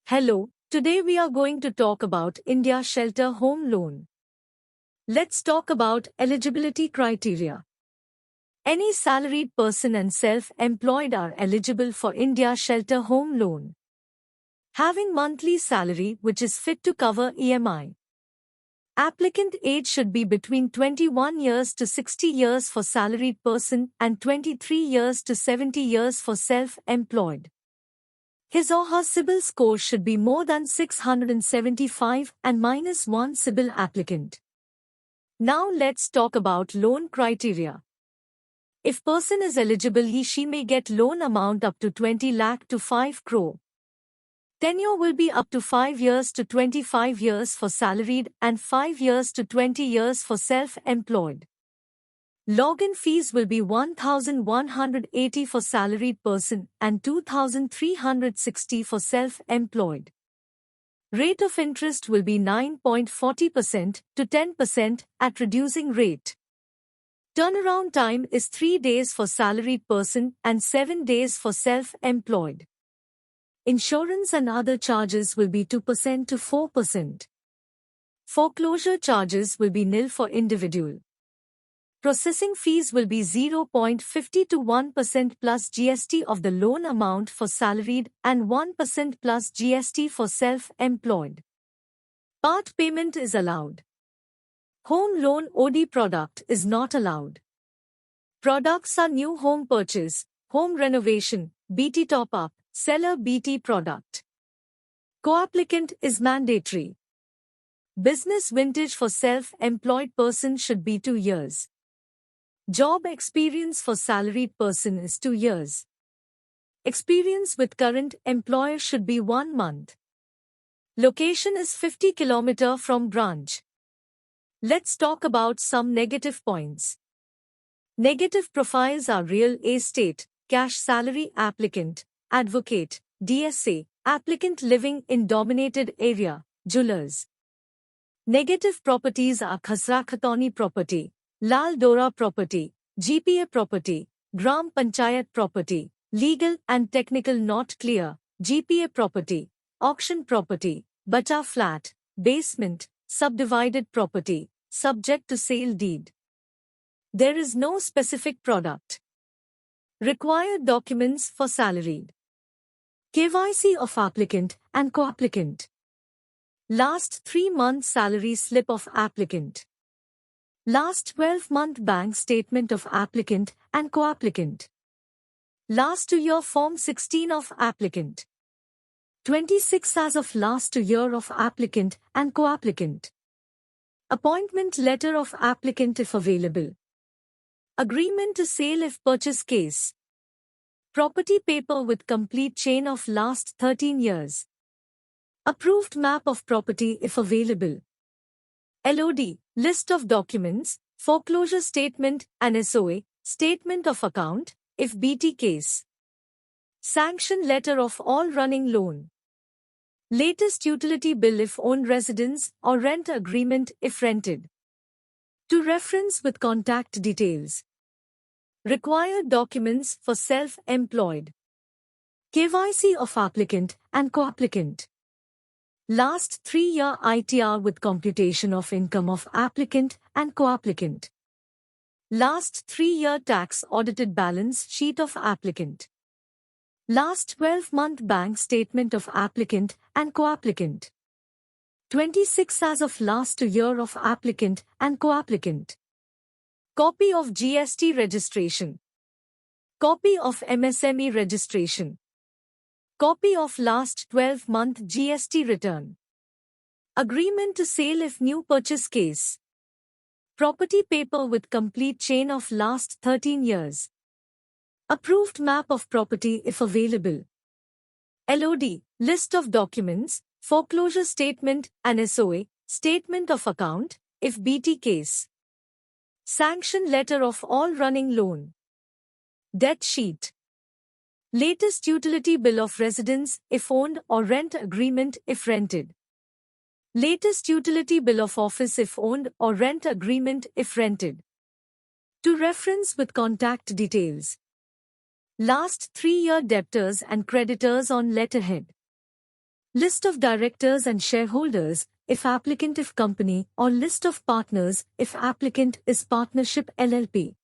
Hello, today we are going to talk about India Shelter Home Loan. Let's talk about eligibility criteria. Any salaried person and self-employed are eligible for India Shelter Home Loan. Having monthly salary which is fit to cover EMI. Applicant age should be between 21 years to 60 years for salaried person and 23 years to 70 years for self-employed. His or her CIBIL score should be more than 675 and -1 CIBIL applicant. Now let's talk about loan criteria. If person is eligible, he/she may get loan amount up to 20 lakh to 5 crore. Tenure will be up to 5 years to 25 years for salaried and 5 years to 20 years for self-employed. Login fees will be 1,180 for salaried person and 2,360 for self-employed. Rate of interest will be 9.40% to 10% at reducing rate. Turnaround time is 3 days for salaried person and 7 days for self-employed. Insurance and other charges will be 2% to 4%. Foreclosure charges will be nil for individual. Processing fees will be 0.50 to 1% plus GST of the loan amount for salaried and 1% plus GST for self-employed. Part payment is allowed. Home loan OD product is not allowed. Products are new home purchase, home renovation, BT top-up, seller BT product. Co-applicant is mandatory. Business vintage for self-employed person should be 2 years. Job experience for salaried person is 2 years. Experience with current employer should be 1 month. Location is 50 km from branch. Let's talk about some negative points. Negative profiles are real estate, cash salary applicant, advocate, DSA, applicant living in dominated area, jewelers. Negative properties are Khasra Khatoni property, Lal Dora property, GPA property, Gram Panchayat property, legal and technical not clear, GPA property, auction property, Bacha flat, basement, subdivided property, subject to sale deed. There is no specific product. Required documents for salaried. KYC of applicant and co-applicant. Last 3 months salary slip of applicant. Last 12-month bank statement of applicant and co-applicant. Last 2 year Form 16 of applicant. 26 as of last 2 year of applicant and co-applicant. Appointment letter of applicant if available. Agreement to sale if purchase case. Property paper with complete chain of last 13 years. Approved map of property if available. LOD, list of documents, foreclosure statement and SOA, statement of account, if BT case. Sanction letter of all running loan. Latest utility bill if owned residence or rent agreement if rented. To reference with contact details. Required documents for self-employed. KYC of applicant and co-applicant. Last 3-year ITR with computation of income of applicant and co-applicant. Last 3-year tax audited balance sheet of applicant. Last 12-month bank statement of applicant and co-applicant. 26 as of last 2 year of applicant and co-applicant. Copy of GST registration. Copy of MSME registration. Copy of last 12-month GST return. Agreement to sale if new purchase case. Property paper with complete chain of last 13 years. Approved map of property if available. LOD, list of documents, foreclosure statement and SOA, statement of account, if BT case. Sanction letter of all running loan. Debt sheet. Latest utility bill of residence if owned or rent agreement if rented. Latest utility bill of office if owned or rent agreement if rented. To reference with contact details. Last 3-year debtors and creditors on letterhead. List of directors and shareholders, if applicant if company, or list of partners, if applicant is partnership LLP.